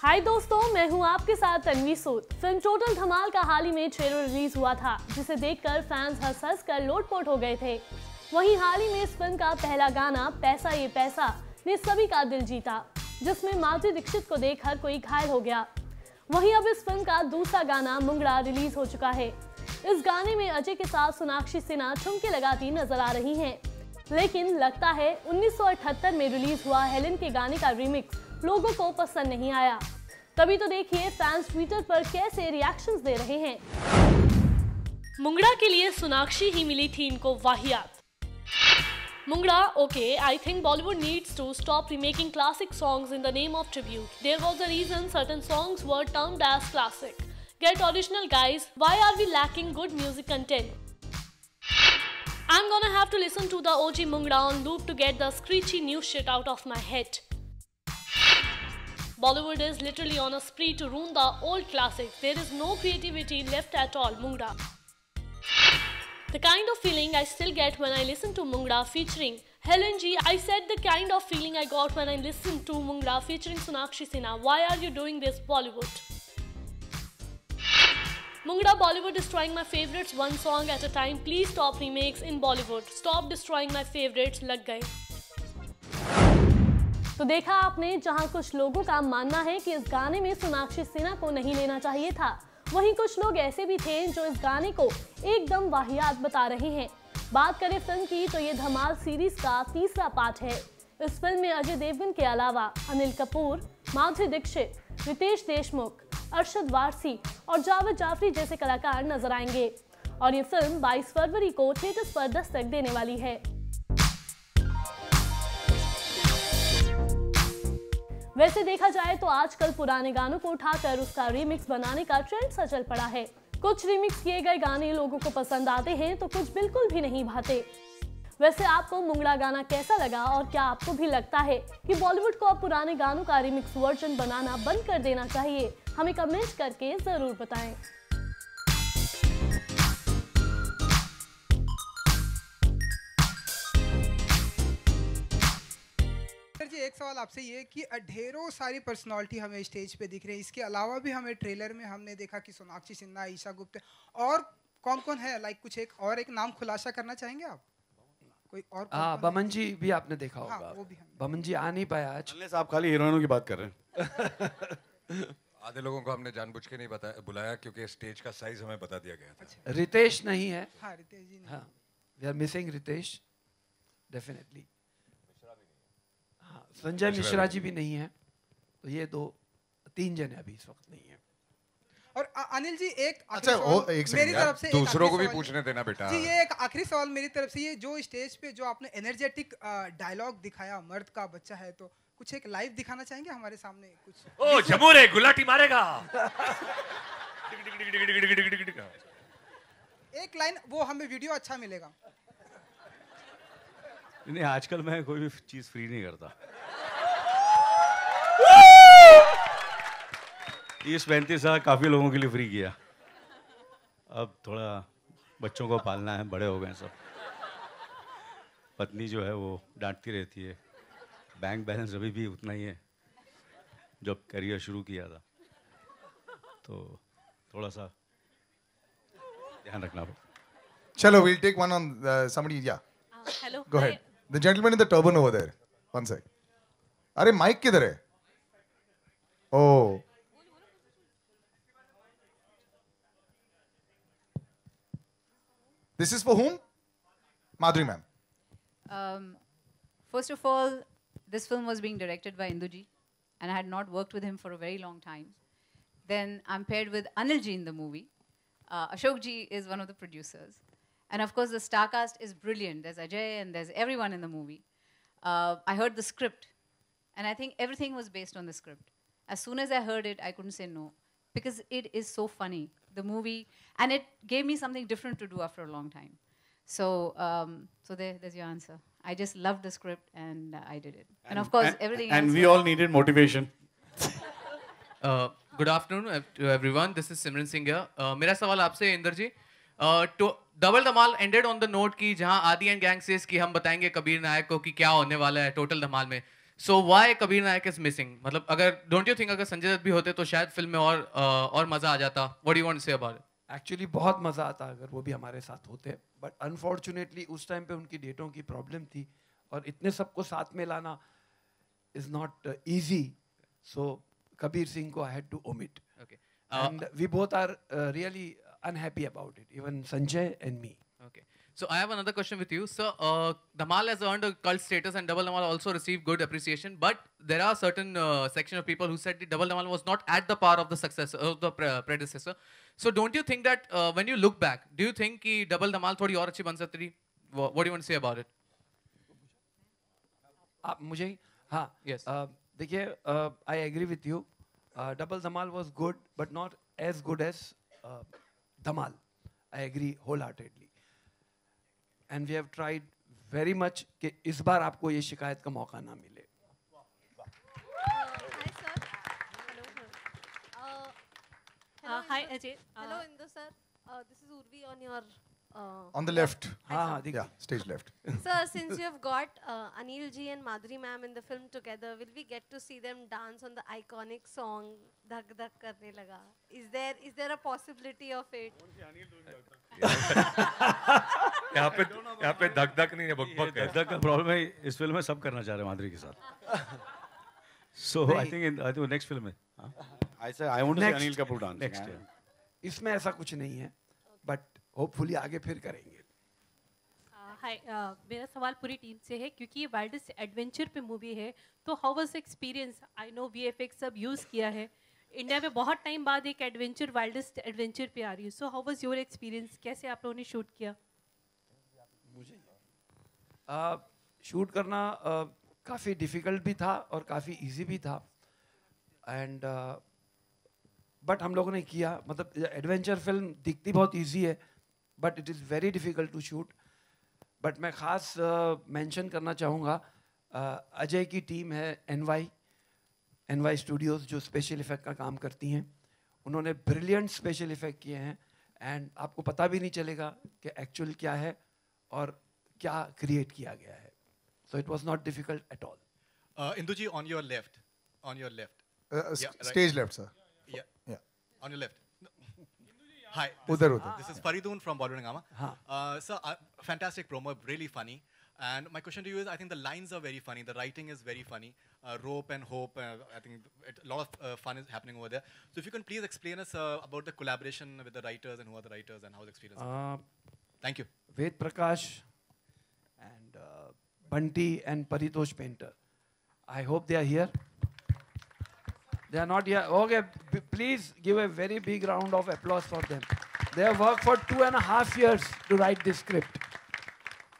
हाय दोस्तों, मैं हूं आपके साथ तन्वी सूद। फिल्म टोटल धमाल का हाल ही में ट्रेलर रिलीज हुआ था, जिसे देखकर फैंस हंस कर लोटपोट हो गए थे। वहीं हाल ही में इस फिल्म का पहला गाना पैसा ये पैसा ने सभी का दिल जीता, जिसमें माधुरी दीक्षित को देख हर कोई घायल हो गया। वहीं अब इस फिल्म का दूसरा गाना मुंगड़ा रिलीज हो चुका है। इस गाने में अजय के साथ सोनाक्षी सिन्हा ठुमके लगाती नजर आ रही हैं। लेकिन लगता है 1978 में रिलीज हुआ हेलेन के गाने का रीमिक्स लोगों को पसंद नहीं आया। तभी तो देखिए फैंस ट्विटर पर कैसे रिएक्शंस दे रहे हैं। मुंगड़ा के लिए सोनाक्षी ही मिली थी इनको वाहियात। Mungda, okay, I think Bollywood needs to stop remaking classic songs in the name of tribute. There was a reason certain songs were termed as classic. Get original, guys. Why are we lacking good music content? I'm gonna have to listen to the OG Mungra on loop to get the screechy new shit out of my head. Bollywood is literally on a spree to ruin the old classics. There is no creativity left at all, Mungra. The kind of feeling I still get when I listen to Mungra featuring Helen G. I said the kind of feeling I got when I listened to Mungra featuring Sonakshi Sinha. Why are you doing this, Bollywood? Mungra, Bollywood destroying my favorites one song at a time. Please stop remakes in Bollywood. Stop destroying my favorites. लग गए। तो देखा आपने, जहां कुछ लोगों का मानना है कि इस गाने में सोनाक्षी सिन्हा को नहीं लेना चाहिए था, वहीं कुछ लोग ऐसे भी थे जो इस गाने को एकदम वाहियात बता रहे हैं। बात करें फिल्म की तो ये धमाल सीरीज का तीसरा पार्ट है। इस फिल्म में अजय देवगन के अलावा अनिल कपूर, माधुरी दीक्षित, रितेश देशमुख, अरशद वारसी और जावेद जाफरी जैसे कलाकार नजर आएंगे और ये फिल्म 22 फरवरी को थिएटर्स पर दस्तक देने वाली है। वैसे देखा जाए तो आजकल पुराने गानों को उठाकर उसका रीमिक्स बनाने का ट्रेंड सा चल पड़ा है। कुछ रीमिक्स किए गए गाने लोगों को पसंद आते हैं तो कुछ बिल्कुल भी नहीं भाते। वैसे आपको मुंगड़ा गाना कैसा लगा और क्या आपको भी लगता है कि बॉलीवुड को अब पुराने गानों का रीमिक्स वर्जन बनाना बंद कर देना चाहिए? हमें कमेंट करके जरूर बताएं। जी एक सवाल आपसे ये कि ढेरों सारी पर्सनालिटी हमें स्टेज पे दिख रही है, इसके अलावा भी हमें ट्रेलर में हमने देखा कि सोनाक्षी सिन्हा, ईशा गुप्ता और कौन कौन है, लाइक कुछ एक नाम खुलासा करना चाहेंगे आप? कोई और? बमन जी भी आपने देखा होगा। हाँ, वो भी बमन जी आ नहीं पाया आज। आप खाली हीरोइनों की बात कर रहे हैं। आधे लोगों को हमने जानबूझ के नहीं बुलाया क्योंकि स्टेज का साइज हमें बता दिया गया था। अच्छा। रितेश नहीं है। हाँ, रितेश जी नहीं। हाँ, we are missing Ritesh definitely. हाँ, संजय मिश्रा जी भी नहीं है। तो ये 2-3 जने अभी इस वक्त नहीं है। और अनिल जी एक अच्छा, एक मेरी तरफ से दूसरों को भी पूछने देना बेटा जी। ये एक आखिरी सवाल मेरी तरफ से, ये जो स्टेज पे जो आपने एनर्जेटिक डायलॉग दिखाया, मर्द का बच्चा है, तो कुछ एक लाइव दिखाना चाहेंगे हमारे सामने? कुछ ओ जमूर है, गुलाटी मारेगा। एक लाइन वो हमें वीडियो अच्छा मिलेगा। नहीं, आजकल मैं कोई भी चीज फ्री नहीं करता। इस 35 साल काफी लोगों के लिए फ्री किया। अब थोड़ा बच्चों को पालना है, बड़े हो गए सब। पत्नी जो है वो डांटती रहती है। बैंक बैलेंस अभी भी उतना ही है जब करियर शुरू किया था, तो थोड़ा सा ध्यान रखना पड़ता। चलो, we'll take one on somebody. Yeah. Hello, Go ahead. The gentleman in the turban over there. One sec. अरे माइक किधर है? Oh. This is for whom? Madhuri ma'am. First of all, this film was being directed by Induji, and I had not worked with him for a very long time. Then I'm paired with Anil ji in the movie. Ashok ji is one of the producers. And of course, the star cast is brilliant. There's Ajay and there's everyone in the movie. I heard the script, and I think everything was based on the script. As soon as I heard it, I couldn't say no, because it is so funny, the movie, and it gave me something different to do after a long time. So, there's your answer. I just loved the script and I did it. And of course, everything else. And we all needed motivation. Good afternoon to everyone. This is Simran Singh here. मेरा सवाल आपसे Inder ji, double Dhamaal ended on the note की जहां आदि and gang says कि हम बताएंगे कबीर नायक को कि क्या होने वाला है टोटल धमाल में। So why Kabir Nayak is missing? मतलब अगर don't you think अगर संजय दत्त भी होते तो शायद फिल्म में और मजा आ जाता? What do you want to say about it? Actually बहुत मज़ा आता अगर वो भी हमारे साथ होते, बट अनफॉर्चुनेटली उस टाइम पे उनकी डेटों की प्रॉब्लम थी और इतने सबको साथ में लाना is not easy, so Kabir Singh को I had to omit Okay. And we both are really unhappy about it, even Sanjay and me. Okay. So I have another question with you, sir. Dhamal has earned a cult status, and Double Dhamal also received good appreciation. But there are certain section of people who said that Double Dhamal was not at the par of the successor, of the predecessor. So don't you think that when you look back, do you think कि Double Dhamal थोड़ी और अच्छी बन सकती थी? What do you want to say about it? आप मुझे हाँ Yes. देखिए I agree with you. Double Dhamaal was good but not as good as Dhamaal. I agree whole heartedly and we have tried very much कि इस बार आपको ये शिकायत का मौका ना मिले. Hi, sir. Hello, sir. Hello, Hi, Indu. Ajay. Hello, Indu, sir. This is Urvi on your. On the left. हाँ हाँ देखिए. Yeah, stage left. Sir, since you have got Anil ji and Madhuri ma'am in the film together, will we get to see them dance on the iconic song "Dhak Dhak Karne Laga"? Is there a possibility of it? यहाँ पे धक धक नहीं है, बक बक है. धक का problem है इस फिल्म में, सब करना चाह रहे हैं माधुरी के साथ. So I think next film में. I say I want to see Next. Anil Kapoor dance. Next year. इसमें ऐसा कुछ नहीं है, बट होपफुली आगे फिर करेंगे. हाय, मेरा सवाल पूरी टीम से है क्योंकि ये वाइल्डेस्ट एडवेंचर पे मूवी है, तो how was experience? I know VFX सब यूज़ किया है, इंडिया में बहुत टाइम बाद एक एडवेंचर वाइल्डेस्ट एडवेंचर पे आ रही है, so how was your experience? कैसे आप लोगों ने शूट किया? शूट करना काफ़ी डिफ़िकल्ट भी था और काफ़ी इजी भी था, एंड बट हम लोगों ने किया. मतलब एडवेंचर फिल्म दिखती बहुत इजी है, but it is very difficult to shoot. But मैं ख़ास मेंशन करना चाहूँगा अजय की टीम है एनवाई स्टूडियोज़ जो स्पेशल इफ़ेक्ट का काम करती हैं. उन्होंने ब्रिलियंट स्पेशल इफ़ेक्ट किए हैं एंड आपको पता भी नहीं चलेगा कि एक्चुअल क्या है और क्या क्रिएट किया गया है. So it was not difficult at all. Induji, on your left. Yeah, right. Stage left, sir. Yeah. Yeah. On your left. Hi. Udhar. This is Faridun from Bollywood Hungama. हाँ. Sir, fantastic promo, really funny. And my question to you is, I think the lines are very funny. The writing is very funny. Rope and hope. I think a lot of fun is happening over there. So if you can please explain us about the collaboration with the writers and who are the writers and how the experience. Thank you. Ved Prakash and Bunty and Paritosh Painter. I hope they are here. They are not here. Okay, please give a very big round of applause for them. They have worked for 2.5 years to write this script.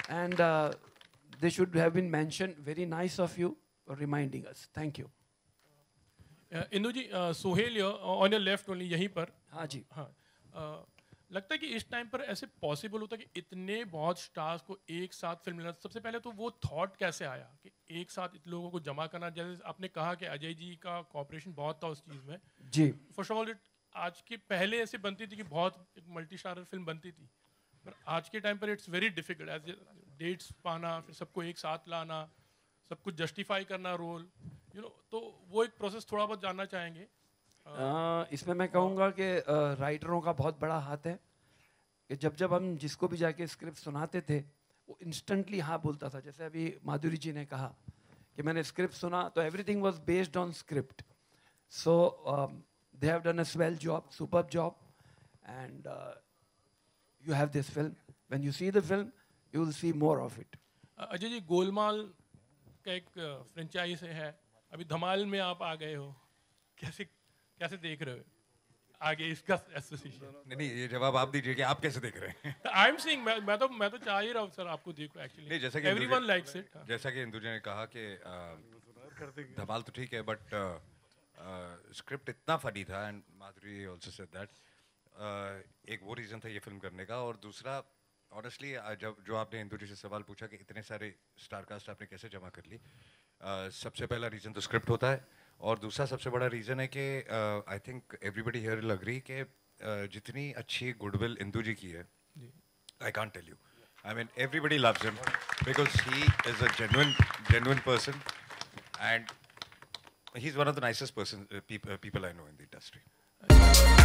And they should have been mentioned. Very nice of you for reminding us. Thank you. Indu ji, Sohail on your left only, यहीं पर. हाँ जी. हाँ, लगता है कि इस time पर ऐसे पॉसिबल होता है कि इतने बहुत स्टार्स को एक साथ फिल्म लेना. सबसे पहले तो वो थॉट कैसे आया कि एक साथ इतने लोगों को जमा करना? जैसे आपने कहा कि अजय जी का कॉपरेशन बहुत था उस चीज़ में जी. फर्स्ट ऑफ ऑल आज के पहले ऐसे बनती थी कि बहुत एक मल्टी स्टारर फिल्म बनती थी, पर आज के टाइम पर it's very difficult as dates पाना, फिर सबको एक साथ लाना, सब कुछ जस्टिफाई करना रोल, तो वो एक प्रोसेस थोड़ा बहुत जानना चाहेंगे. इसमें मैं कहूँगा कि राइटरों का बहुत बड़ा हाथ है कि जब हम जिसको भी जाके स्क्रिप्ट सुनाते थे वो इंस्टेंटली हाँ बोलता था. जैसे अभी माधुरी जी ने कहा कि मैंने स्क्रिप्ट सुना तो everything was based on script. So they have done a swell job, superb job, and you have this film. When you see the film you will see more of it. Ajay ji, Golmaal का एक franchise है, अभी धमाल में आप आ गए हो, कैसे देख रहे हो आगे इसका एसोसिएशन? नहीं, ये जवाब आप दीजिए कि आप कैसे देख रहे हैं. आई एम सीइंग, मैं तो चाह ही रहा हूँ सर आपको देखो एक्चुअली. नहीं, जैसा कि एवरीवन लाइक्स इट. जैसा कि इंदु जी ने कहा कि धमाल तो ठीक है बट स्क्रिप्ट इतना फनी था and Madhuri also said that. एक वो रीज़न था ये फिल्म करने का, और दूसरा ऑनेस्टली जब जो आपने इंदु जी से सवाल पूछा कि इतने सारे स्टार कास्ट आपने कैसे जमा कर ली, सबसे पहला रीज़न तो स्क्रिप्ट होता है, और दूसरा सबसे बड़ा रीज़न है कि I think everybody here will agree कि जितनी अच्छी गुडविल इंदु जी की है, I can't tell you. I mean everybody loves him because he is a genuine person. And he's one of the nicest people I know in the industry.